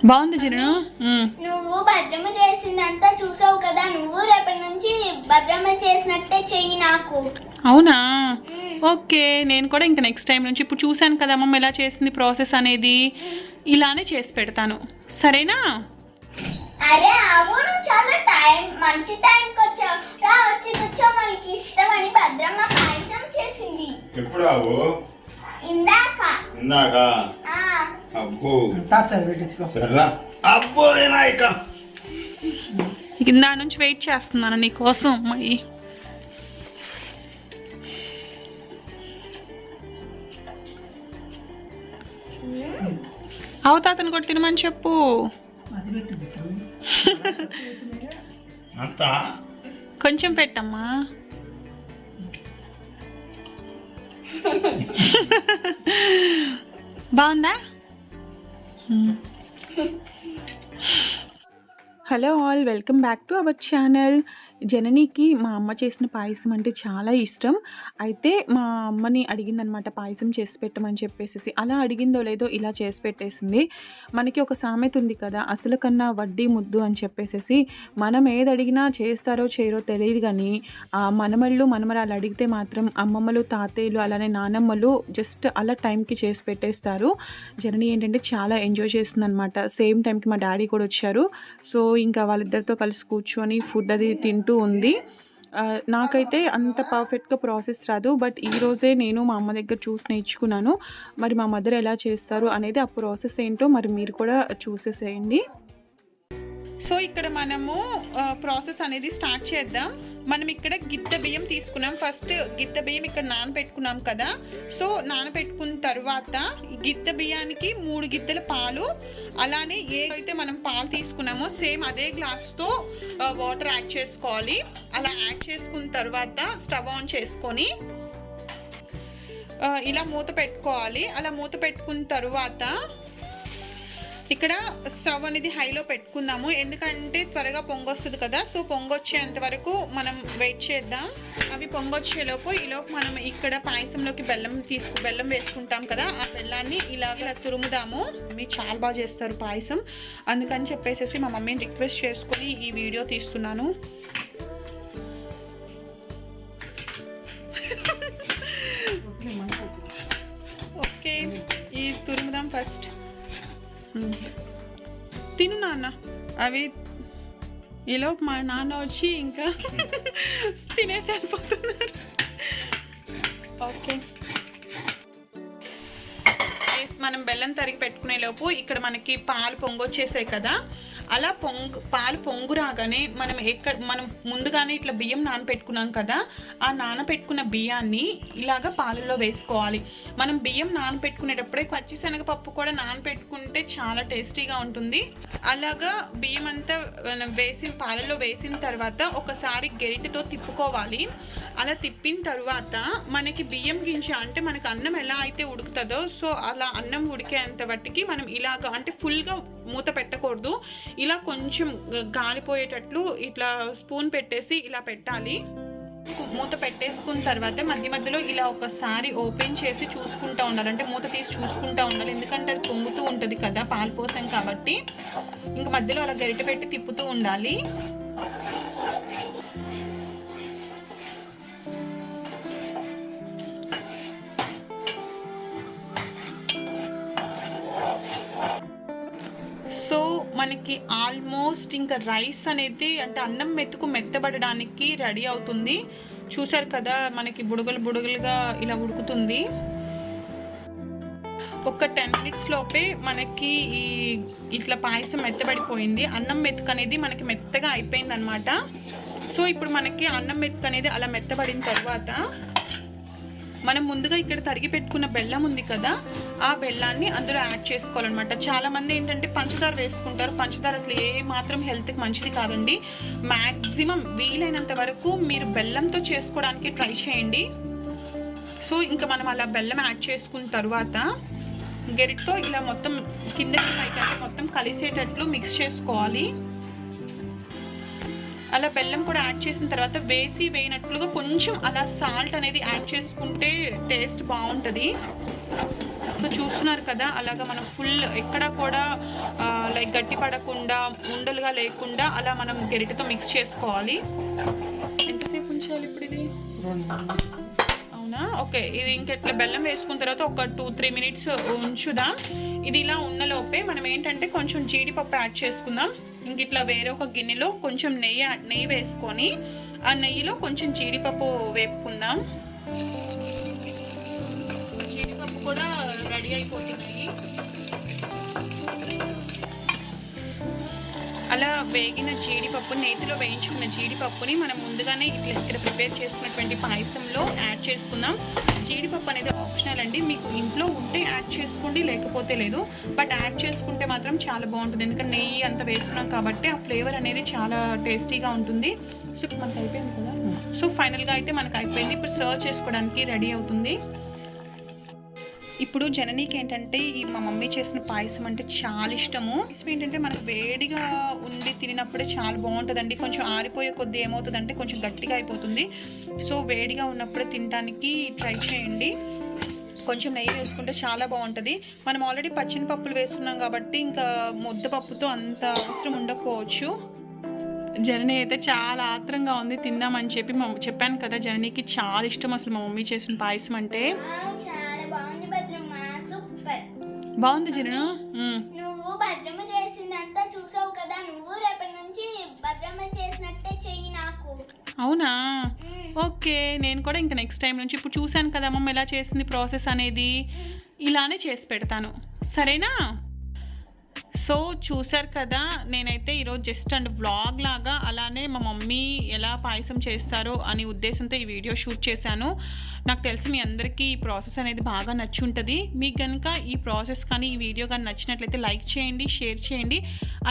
బాగుంది చిరు. నువ్వు భద్రమ చేసిందంతా చూసావు కదా, నువ్వు రేపటి నుంచి భద్రమ చేసినట్టే చెయ్యి నాకు. అవునా? ఓకే, నేను కూడా ఇంకా నెక్స్ట్ టైం నుంచి ఇప్పుడు చూశాను కదా అమ్మమ్మ ఎలా చేసింది ప్రాసెస్ అనేది, ఇలానే చేసి పెడతాను. సరేనా? అరే అవును, చాలా మంచి టైంకి వచ్చావు. వచ్చి కూర్చో, మనకి ఇష్టమని భద్రమ్మ పాయసం చేసింది. ఎప్పుడు ఆవు? ఇందాక. అబ్బో అబ్బో నాయక కింద నుంచి వెయిట్ చేస్తున్నాను నీ కోసం అమ్మాయి. అవతాతను కూడా తినమని చెప్పు. అంతా కొంచెం పెట్టమ్మా. బాగుందా? Hello all, welcome back to our channel. జననికి మా అమ్మ చేసిన పాయసం అంటే చాలా ఇష్టం. అయితే మా అమ్మని అడిగిందనమాట పాయసం చేసి పెట్టమని చెప్పేసి. అలా అడిగిందో లేదో ఇలా చేసి పెట్టేసింది. మనకి ఒక సామెత ఉంది కదా, అసలు కన్నా వడ్డీ ముద్దు అని చెప్పేసి. మనం ఏది అడిగినా చేస్తారో చేయరో తెలియదు, కానీ మనమళ్ళు మనమరాలు అడిగితే మాత్రం అమ్మమ్మలు తాతయ్యలు అలానే నానమ్మలు జస్ట్ అలా టైంకి చేసి పెట్టేస్తారు. జనని ఏంటంటే చాలా ఎంజాయ్ చేస్తుంది అనమాట. సేమ్ టైంకి మా డాడీ కూడా వచ్చారు. సో ఇంకా వాళ్ళిద్దరితో కలిసి కూర్చొని ఫుడ్ అది తింటూ ఉంది. నాకైతే అంత పర్ఫెక్ట్గా ప్రాసెస్ రాదు, బట్ ఈరోజే నేను మా అమ్మ దగ్గర చూసి నేర్చుకున్నాను. మరి మా మదర్ ఎలా చేస్తారు అనేది ఆ ప్రాసెస్ ఏంటో మరి మీరు కూడా చూసేసేయండి. సో ఇక్కడ మనము ప్రాసెస్ అనేది స్టార్ట్ చేద్దాం. మనం ఇక్కడ గిత్త బియ్యం తీసుకున్నాం. ఫస్ట్ గిత్త బియ్యం ఇక్కడ నానబెట్టుకున్నాం కదా. సో నానబెట్టుకున్న తర్వాత గిత్త బియ్యానికి 3 గిత్తల పాలు, అలానే ఏదైతే మనం పాలు తీసుకున్నామో సేమ్ అదే గ్లాస్తో వాటర్ యాడ్ చేసుకోవాలి. అలా యాడ్ చేసుకున్న తర్వాత స్టవ్ ఆన్ చేసుకొని ఇలా మూత పెట్టుకోవాలి. అలా మూత పెట్టుకున్న తర్వాత ఇక్కడ స్టవ్ అనేది హైలో పెట్టుకుందాము, ఎందుకంటే త్వరగా పొంగొస్తుంది కదా. సో పొంగొచ్చేంత వరకు మనం వెయిట్ చేద్దాం. అవి పొంగొచ్చేలోపు ఈలోపు మనం ఇక్కడ పాయసంలోకి బెల్లం వేసుకుంటాం కదా, ఆ బెల్లాన్ని ఇలా తురుముదాము. మమ్మీ చాలా బాగా చేస్తారు పాయసం, అందుకని చెప్పేసి మా మమ్మీని రిక్వెస్ట్ చేసుకొని ఈ వీడియో తీస్తున్నాను. ఓకే, ఈ తురుముదాం ఫస్ట్. తిను నాన్న. అవి ఈలో మా నాన్న వచ్చి ఇంకా తినేసి వెళ్ళిపోతున్నారు. ఓకే, మనం బెల్లం తరిగి పెట్టుకునే లోపు ఇక్కడ మనకి పాలు పొంగొచ్చేసాయి కదా. అలా పాలు పొంగు రాగానే మనం ముందుగానే ఇట్లా బియ్యం నానపెట్టుకున్నాం కదా, ఆ నానపెట్టుకున్న బియ్యాన్ని ఇలాగా పాలలో వేసుకోవాలి. మనం బియ్యం నానపెట్టుకునేటప్పుడే పచ్చిశనగపప్పు కూడా నానపెట్టుకుంటే చాలా టేస్టీగా ఉంటుంది. అలాగా బియ్యం అంతా పాలలో వేసిన తర్వాత ఒకసారి గరిటెతో తిప్పుకోవాలి. అలా తిప్పిన తర్వాత మనకి బియ్యం గింజ అంటే మనకు అన్నం ఎలా అయితే ఉడుకుతుందో, సో అలా అన్నం ఉడికేంత బట్టికి మనం ఇలాగా అంటే ఫుల్గా మూత పెట్టకూడదు, ఇలా కొంచెం గాలిపోయేటట్లు ఇట్లా స్పూన్ పెట్టేసి ఇలా పెట్టాలి. మూత పెట్టేసుకున్న తర్వాత మధ్య మధ్యలో ఇలా ఒకసారి ఓపెన్ చేసి చూసుకుంటూ ఉండాలి, అంటే మూత తీసి చూసుకుంటూ ఉండాలి, ఎందుకంటే అది పొంగుతూ ఉంటుంది కదా పాలు పోసాం కాబట్టి. ఇంకా మధ్యలో అలా గరిటె పెట్టి తిప్పుతూ ఉండాలి. సో మనకి ఆల్మోస్ట్ ఇంకా రైస్ అనేది అంటే అన్నం మెత్తబడడానికి రెడీ అవుతుంది. చూసారు కదా, మనకి బుడగలుగా ఇలా ఉడుకుతుంది. ఒక 10 minutes లోపే మనకి ఇట్లా పాయసం మెత్తబడిపోయింది. అన్నం మెతుకు అనేది మనకి మెత్తగా అయిపోయింది అనమాట. సో ఇప్పుడు మనకి అన్నం మెతుకు అనేది అలా మెత్తబడిన తర్వాత మనం ముందుగా ఇక్కడ తరిగి పెట్టుకున్న బెల్లం ఉంది కదా, ఆ బెల్లాన్ని అందులో యాడ్ చేసుకోవాలన్నమాట. చాలామంది ఏంటంటే పంచదార వేసుకుంటారు. పంచదార అసలు ఏ మాత్రం హెల్త్కి మంచిది కాదండి. మ్యాక్సిమం వీలైనంత వరకు మీరు బెల్లంతో చేసుకోవడానికి ట్రై చేయండి. సో ఇంకా మనం అలా బెల్లం యాడ్ చేసుకున్న తర్వాత గరిటతో ఇలా మొత్తం కిందకి పైకి మొత్తం కలిసేటట్లు మిక్స్ చేసుకోవాలి. అలా బెల్లం కూడా యాడ్ చేసిన తర్వాత వేయనట్లుగా కొంచెం అలా సాల్ట్ అనేది యాడ్ చేసుకుంటే టేస్ట్ బాగుంటుంది. సో చూస్తున్నారు కదా, అలాగా మనం ఫుల్ ఎక్కడ కూడా లైక్ గట్టి పడకుండా ఉండలుగా లేకుండా అలా మనం గరిటెతో మిక్స్ చేసుకోవాలి. ఎంతసేపు ఉంచాలి ఇప్పుడు ఇది? అవునా, ఓకే. ఇది ఇంకెట్లా బెల్లం వేసుకున్న తర్వాత ఒక 2-3 మినిట్స్ ఉంచుదాం. ఇది ఇలా ఉన్నలోపే మనం ఏంటంటే కొంచెం జీడిపప్పు యాడ్ చేసుకుందాం. ఇంక ఇట్లా వేరే ఒక గిన్నెలో కొంచెం నెయ్యి వేసుకొని ఆ నెయ్యిలో కొంచెం జీడిపప్పు వేపుకుందాం. జీడిపప్పు కూడా రెడీ అయిపోతున్నాయి. అలా వేగిన జీడిపప్పు, నేతిలో వేయించుకున్న జీడిపప్పుని మనం ముందుగానే ఇక్కడ ప్రిపేర్ చేసుకున్నటువంటి పాయసంలో యాడ్ చేసుకుందాం. జీడిపప్పు అనేది ఆప్షనల్ అండి, మీకు ఇంట్లో ఉంటే యాడ్ చేసుకోండి, లేకపోతే లేదు. బట్ యాడ్ చేసుకుంటే మాత్రం చాలా బాగుంటుంది, ఎందుకంటే నెయ్యి అంత వేసుకున్నాం కాబట్టి ఆ ఫ్లేవర్ అనేది చాలా టేస్టీగా ఉంటుంది. సో మనకు అయిపోయింది కదా. సో ఫైనల్గా అయితే మనకు అయిపోయింది. ఇప్పుడు సర్వ్ చేసుకోవడానికి రెడీ అవుతుంది. ఇప్పుడు జననీకి ఏంటంటే మా మమ్మీ చేసిన పాయసం అంటే చాలా ఇష్టము. ఏంటంటే మనకు వేడిగా ఉండి తినప్పుడే చాలా బాగుంటుందండి. కొంచెం ఆరిపోయే కొద్దీ ఏమవుతుందంటే కొంచెం గట్టిగా అయిపోతుంది. సో వేడిగా ఉన్నప్పుడే తినడానికి ట్రై చేయండి. కొంచెం నెయ్యి వేసుకుంటే చాలా బాగుంటుంది. మనం ఆల్రెడీ పచ్చిన పప్పులు వేసుకున్నాం కాబట్టి ఇంకా ముద్దపప్పుతో అంత అవసరం ఉండకపోవచ్చు. జననీ అయితే చాలా ఆత్రంగా ఉంది తిందామని చెప్పాను కదా. జననీకి చాలా ఇష్టం అసలు మా మమ్మీ చేసిన పాయసం అంటే. బాగుంది జనను. నువ్వు భద్రమ్మ చేసినంత చూసావు కదా, నువ్వు రేపటి నుంచి భద్రమ్మ చేసినట్టే చెయ్యి నాకు. అవునా, ఓకే. నేను కూడా ఇంకా నెక్స్ట్ టైం నుంచి ఇప్పుడు చూశాను కదా అమ్మమ్మ ఎలా చేసింది ప్రాసెస్ అనేది, ఇలానే చేసి పెడతాను, సరేనా? సో చూసారు కదా, నేనైతే ఈరోజు జస్ట్ వ్లాగ్ లాగా అలానే మా మమ్మీ ఎలా పాయసం చేస్తారో అని ఉద్దేశంతో ఈ వీడియో షూట్ చేశాను. నాకు తెలిసి మీ అందరికీ ఈ ప్రాసెస్ అనేది బాగా నచ్చి ఉంటుంది. మీకు కనుక ఈ ప్రాసెస్ కానీ ఈ వీడియో కానీ నచ్చినట్లయితే లైక్ చేయండి, షేర్ చేయండి.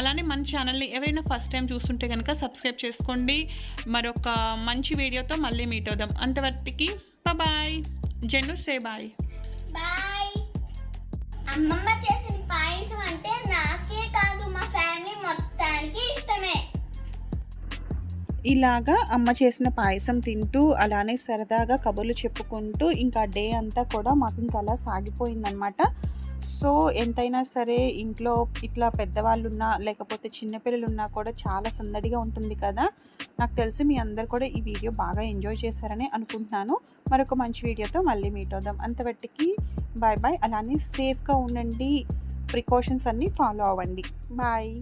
అలానే మన ఛానల్ని ఎవరైనా ఫస్ట్ టైం చూస్తుంటే కనుక సబ్స్క్రైబ్ చేసుకోండి. మరొక మంచి వీడియోతో మళ్ళీ మీట్ అవుదాం. అంతవరకు bye. Jennu say bye. Bye. అమ్మమ్మ చేసిన పాయసం అంటే నాకే కాదు మా ఫ్యామిలీ మొత్తానికి ఇష్టమే. ఇలాగా అమ్మ చేసిన పాయసం తింటూ అలానే సరదాగా కబుర్లు చెప్పుకుంటూ ఇంకా డే అంతా కూడా మాకు ఇంకా అలా సాగిపోయిందనమాట. సో ఎంతైనా సరే ఇంట్లో ఇట్లా పెద్దవాళ్ళు ఉన్నా లేకపోతే చిన్నపిల్లలు ఉన్నా కూడా చాలా సందడిగా ఉంటుంది కదా. నాకు తెలిసి మీ అందరు కూడా ఈ వీడియో బాగా ఎంజాయ్ చేశారని అనుకుంటున్నాను. మరొక మంచి వీడియోతో మళ్ళీ మీట్ అవుదాం. అంతవరకు బాయ్ బాయ్. అలానే సేఫ్గా ఉండండి, ప్రికాషన్స్ అన్నీ ఫాలో అవ్వండి. బాయ్.